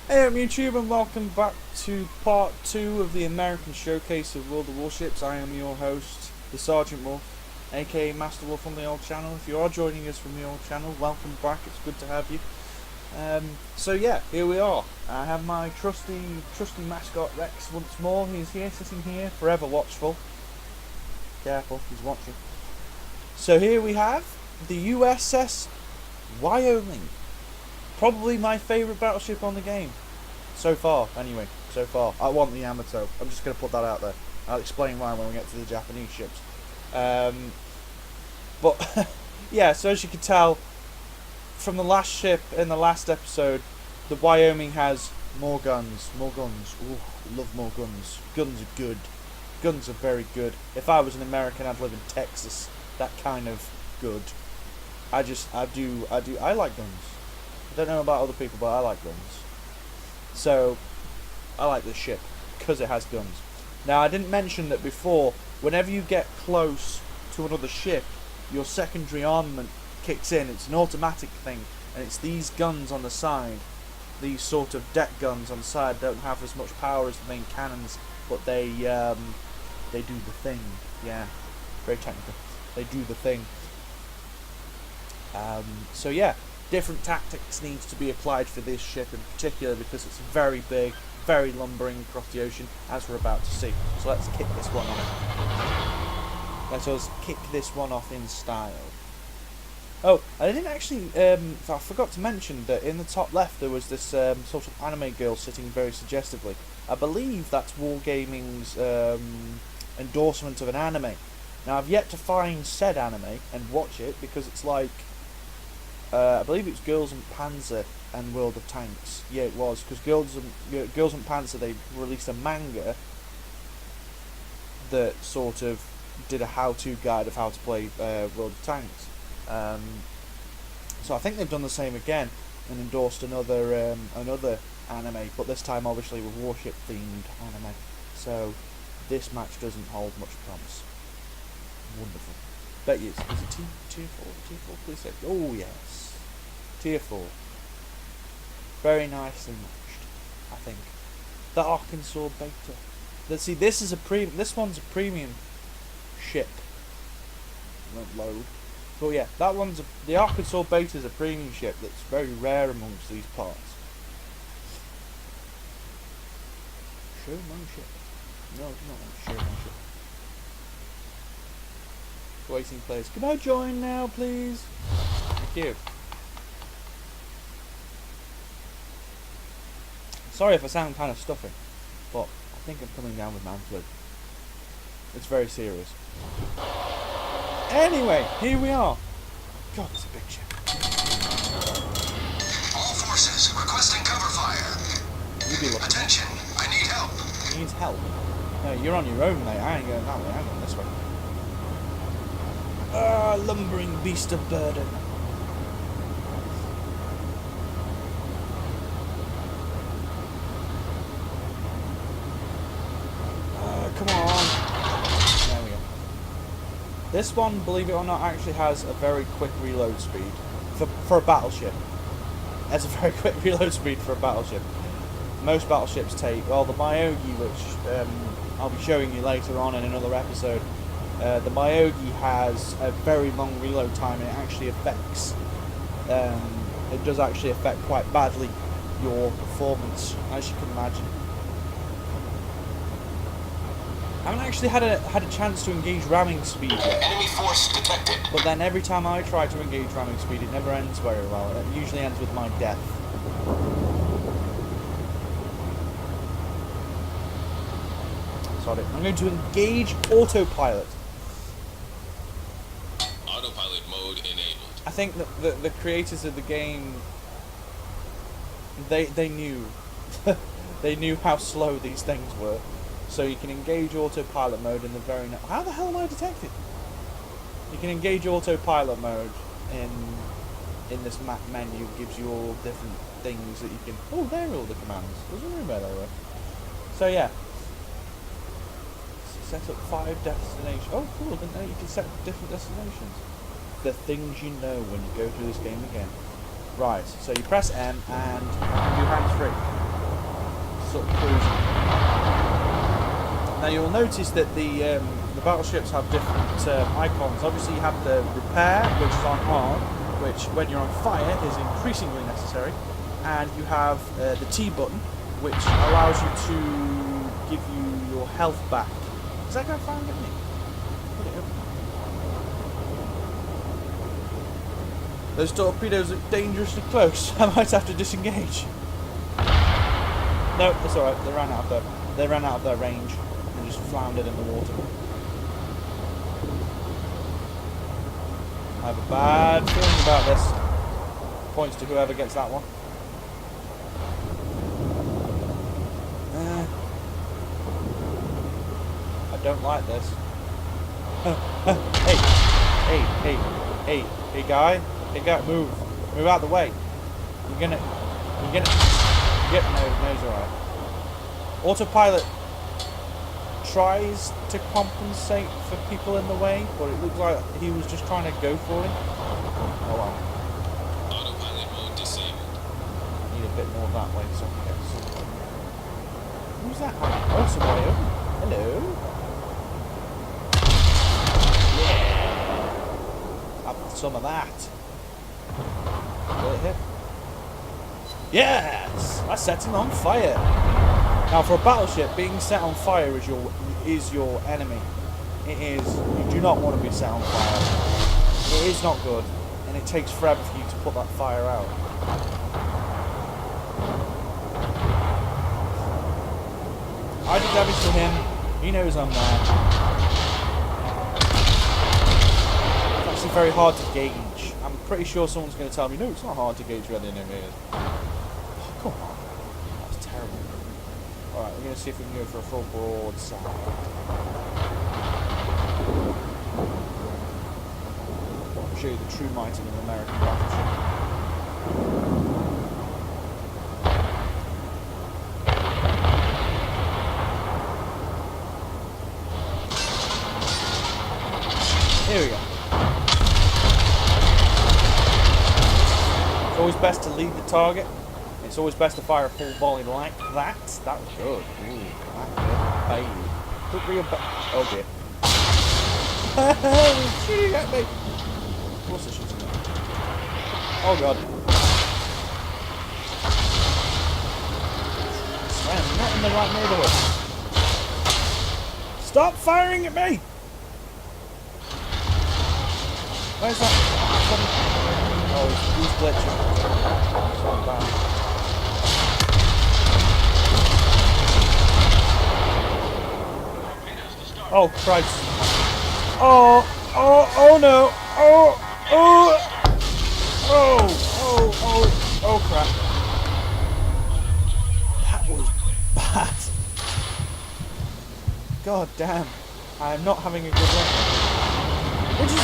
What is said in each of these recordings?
Hey up YouTube and welcome back to part 2 of the American showcase of World of Warships. I am your host, the Sergeant Wolf, aka Master Wolf on the old channel. If you are joining us from the old channel, welcome back, it's good to have you. So yeah, here we are. I have my trusty mascot Rex once more. He's here, sitting here, forever watchful. Careful, he's watching. So here we have the USS Wyoming. Probably my favourite battleship on the game. So far, anyway. So far. I want the Yamato. I'm just going to put that out there. I'll explain why when we get to the Japanese ships. But, yeah, so as you can tell, from the last ship in the last episode, the Wyoming has more guns. More guns. Ooh, love more guns. Guns are good. Guns are very good. If I was an American, I'd live in Texas. That kind of good. I like guns. I don't know about other people, but I like guns. So, I like this ship, because it has guns. Now, I didn't mention that before, whenever you get close to another ship, your secondary armament kicks in. It's an automatic thing, and it's these guns on the side. These sort of deck guns on the side don't have as much power as the main cannons, but they do the thing. Yeah, very technical. They do the thing. So yeah. Different tactics needs to be applied for this ship in particular because it's very big, very lumbering across the ocean, as we're about to see. So let's kick this one off. Let us kick this one off in style. Oh, I didn't actually, I forgot to mention that in the top left there was this sort of anime girl sitting very suggestively. I believe that's Wargaming's endorsement of an anime. Now I've yet to find said anime and watch it because it's like, I believe it's Girls and Panzer and World of Tanks. Yeah, it was, because Girls and Panzer, they released a manga that sort of did a how-to guide of how to play World of Tanks. So I think they've done the same again and endorsed another anime, but this time obviously with warship-themed anime. So this match doesn't hold much promise. Wonderful. Bet you, is it tier 4? Tier 4, please say. Oh yes, tier 4. Very nicely matched, I think. The Arkansas Beta. Let's see. This one's a premium ship. Won't load. But yeah, the Arkansas Beta is a premium ship that's very rare amongst these parts. Showmanship. No, it's not showmanship. Waiting players. Can I join now, please? Thank you. Sorry if I sound kind of stuffy, but I think I'm coming down with man flu. It's very serious. Anyway, here we are. God, it's a big ship. All forces requesting cover fire. Attention, I need help. He needs help? No, you're on your own, mate. I ain't going that way. I'm going this way. Lumbering beast of burden. Come on. There we go. This one, believe it or not, actually has a very quick reload speed for a battleship. It has a very quick reload speed for a battleship. Most battleships take, well, the Myogi, which I'll be showing you later on in another episode. The Myogi has a very long reload time, and it actually affects. It does actually affect quite badly your performance, as you can imagine. I haven't actually had a chance to engage ramming speed yet. Enemy force detected. But then every time I try to engage ramming speed, it never ends very well. It usually ends with my death. Sorry, I'm going to engage autopilot. Autopilot mode enabled. I think that the creators of the game, they knew they knew how slow these things were, so you can engage autopilot mode in the very how the hell am I detected? You can engage autopilot mode in this map menu. Gives you all different things that you can. Oh, there are all the commands. I was wondering where they were. So yeah. Set up 5 destinations. Oh, cool! Didn't know you could set different destinations. The things you know when you go through this game again. Right, so you press M and you can do hands-free. sort of cruising. Now you'll notice that the battleships have different icons. Obviously you have the repair, which is on hard, which when you're on fire is increasingly necessary, and you have the T button, which allows you to give you your health back. Is that going to fire at me? Put it up. Those torpedoes look dangerously close. I might have to disengage. No, it's alright. They ran out of their range and just floundered in the water. I have a bad feeling about this. Points to whoever gets that one. I don't like this. Hey guy, move out the way. No, it's alright. Autopilot tries to compensate for people in the way, but it looks like he was just trying to go for him. Oh well. Autopilot mode disabled. Need a bit more that way, so I can get some. Who's that? Oh, somebody over. Hello. Yeah. Have some of that. Will it hit? Yes! I set him on fire. Now, for a battleship, being set on fire is your enemy. It is. You do not want to be set on fire. It is not good, and it takes forever for you to put that fire out. I did damage to him. He knows I'm there. It's actually very hard to gauge. I'm pretty sure someone's going to tell me, no, it's not hard to gauge where the enemy is. Oh, come on. That was terrible. Alright, we're going to see if we can go for a full broadside. I'll show you the true might of an American battleship. Here we go. It's always best to lead the target. It's always best to fire a full volley like that. That was good. Ooh, that good. Baby. Don't bring it back. Oh dear. He's shooting at me. What's the shooting at? Oh god. Man, I'm not in the right neighborhood. Stop firing at me! Where's that? Oh, he's glitching. So bad. Oh Christ! Oh no! Oh crap! That was bad. God damn! I'm not having a good run. Which is.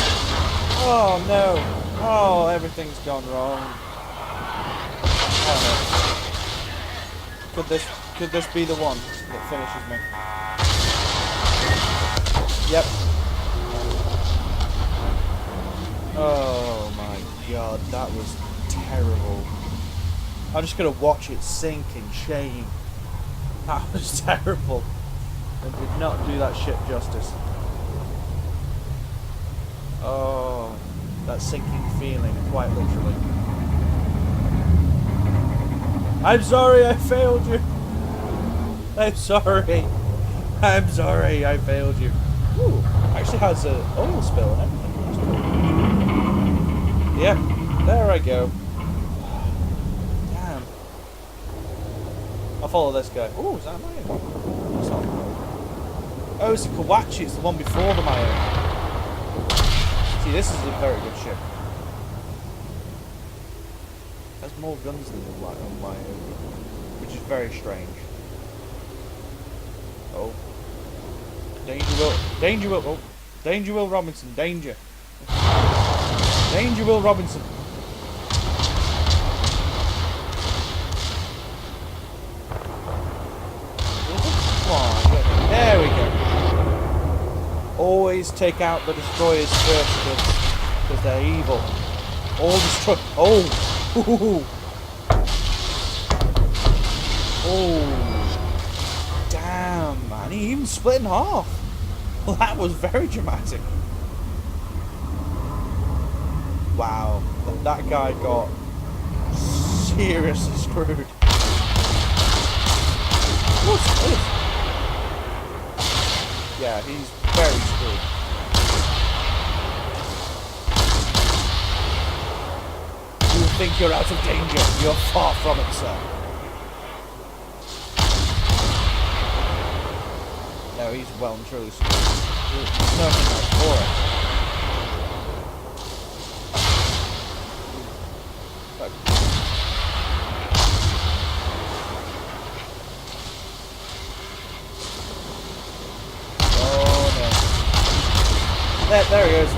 Oh no! Oh, everything's gone wrong. Oh no! Could this be the one that finishes me? Yep. Oh my god, that was terrible. I'm just gonna watch it sink in shame. That was terrible. I did not do that ship justice. Oh, that sinking feeling, quite literally. I'm sorry, I failed you. I'm sorry. I'm sorry, I failed you. Ooh, actually has an oil spill and everything. Yep, there I go. Damn. I'll follow this guy. Ooh, is that mine? It's not mine. Oh, it's a Kawachi. It's the one before the Wyoming. See, this is a very good ship. It has more guns than the Wyoming, which is very strange. Oh. Danger Will, oh. Danger Will Robinson, danger. Danger Will Robinson. There we go. Always take out the destroyers first, because they're evil. All destroy. Oh! Ooh. Oh! Damn, man. He even split in half. Well, that was very dramatic. Wow. That guy got seriously screwed. What's this? Yeah, he's very screwed. You think you're out of danger. You're far from it, sir. No, he's well and truly screwed. There's nothing else for it. There he is.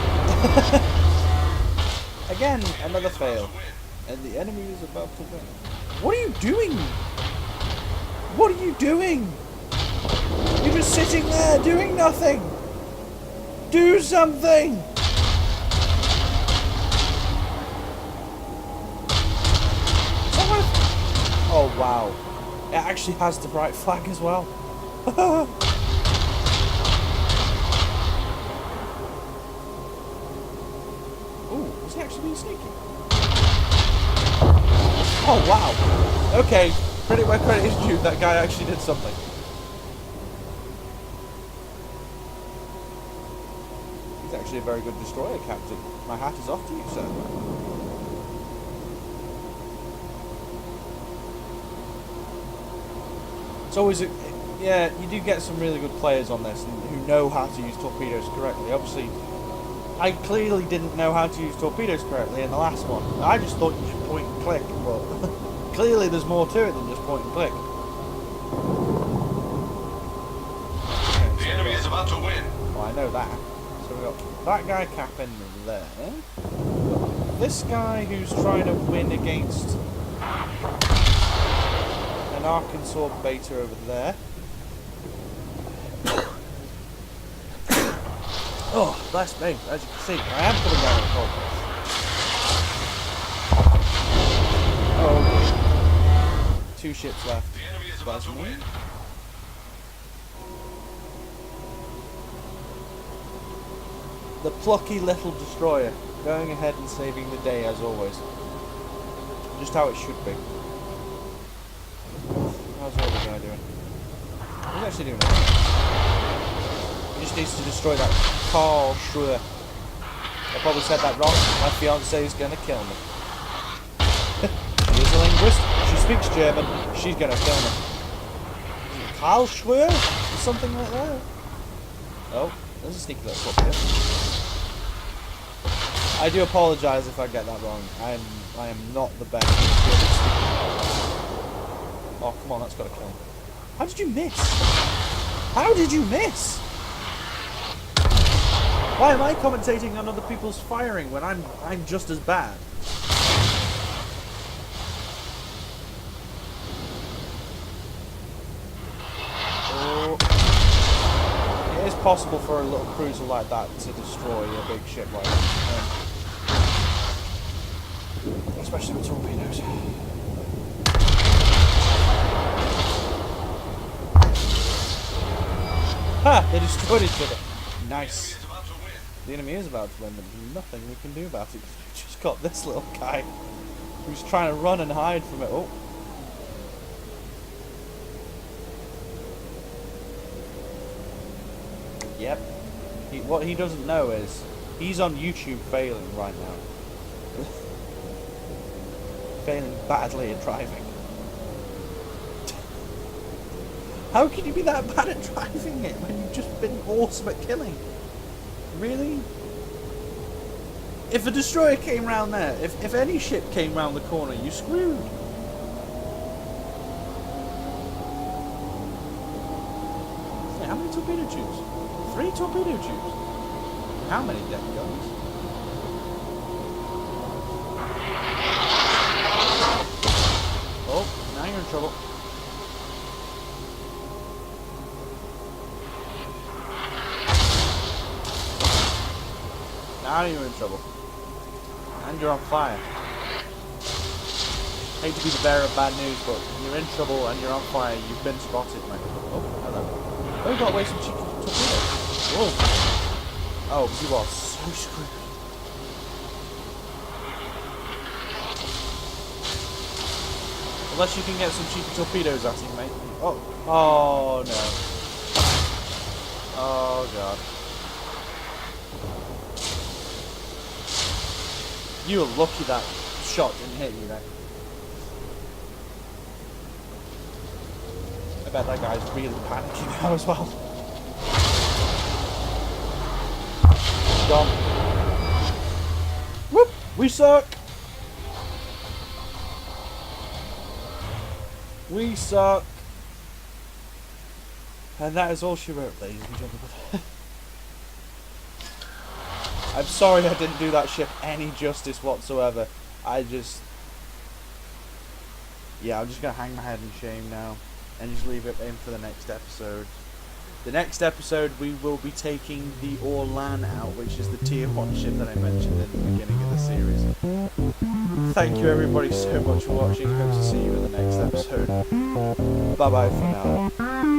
Again, another fail. And the enemy is about to win. What are you doing? What are you doing? You're just sitting there doing nothing. Do something. Oh wow. It actually has the right flag as well. Is he actually being sneaky? Oh wow. Okay, credit where credit is due, that guy actually did something. He's actually a very good destroyer captain. My hat is off to you, sir. It's always a, yeah, you do get some really good players on this who know how to use torpedoes correctly. Obviously, I clearly didn't know how to use torpedoes correctly in the last one. I just thought you should point and click, but clearly there's more to it than just point and click. The enemy is about to win. Well, I know that. So we've got that guy capping there. This guy who's trying to win against an Arkansas beta over there. Oh, bless me. As you can see, I am putting down the cold. Oh, okay. 2 ships left. The enemy is about to win. The plucky little destroyer, going ahead and saving the day as always. Just how it should be. How's the other guy doing? He's actually doing it. He just needs to destroy that Carl Schwer. I probably said that wrong. My fiance is gonna kill me. She is a linguist. She speaks German. She's gonna kill me. Carl Schwer? Or something like that. Oh, there's a sneaky little pup here. I do apologise if I get that wrong. I am not the best. Oh, come on, that's got to kill him. How did you miss? How did you miss? Why am I commentating on other people's firing when I'm just as bad? Oh. It is possible for a little cruiser like that to destroy a big ship like that. Especially with torpedoes. Ha! They destroyed each other. Nice. The enemy is about to win, but there's nothing we can do about it. We've just got this little guy who's trying to run and hide from it. Oh. Yep. What he doesn't know is he's on YouTube failing right now. Failing badly at driving. How can you be that bad at driving it when you've just been awesome at killing? Really? If a destroyer came round there, if any ship came round the corner, you're screwed. How many torpedo tubes? 3 torpedo tubes. How many deck guns? Oh, now you're in trouble. Now you're in trouble. And you're on fire. Hate to be the bearer of bad news, but you're in trouble and you're on fire. You've been spotted, mate. Oh, hello. Oh, we got away some cheeky torpedoes. Whoa. Oh, you are so screwed. Unless you can get some cheeky torpedoes at him, mate. Oh. Oh, no. Oh, God. You were lucky that shot didn't hit you, then. I bet that guy's really panicking now as well. Gone. Whoop! We suck! We suck! And that is all she wrote, ladies and gentlemen. I'm sorry I didn't do that ship any justice whatsoever. Yeah, I'm just going to hang my head in shame now. And just leave it in for the next episode. The next episode we will be taking the Orlan out, which is the tier 1 ship that I mentioned in the beginning of the series. Thank you everybody so much for watching. Hope to see you in the next episode. Bye bye for now.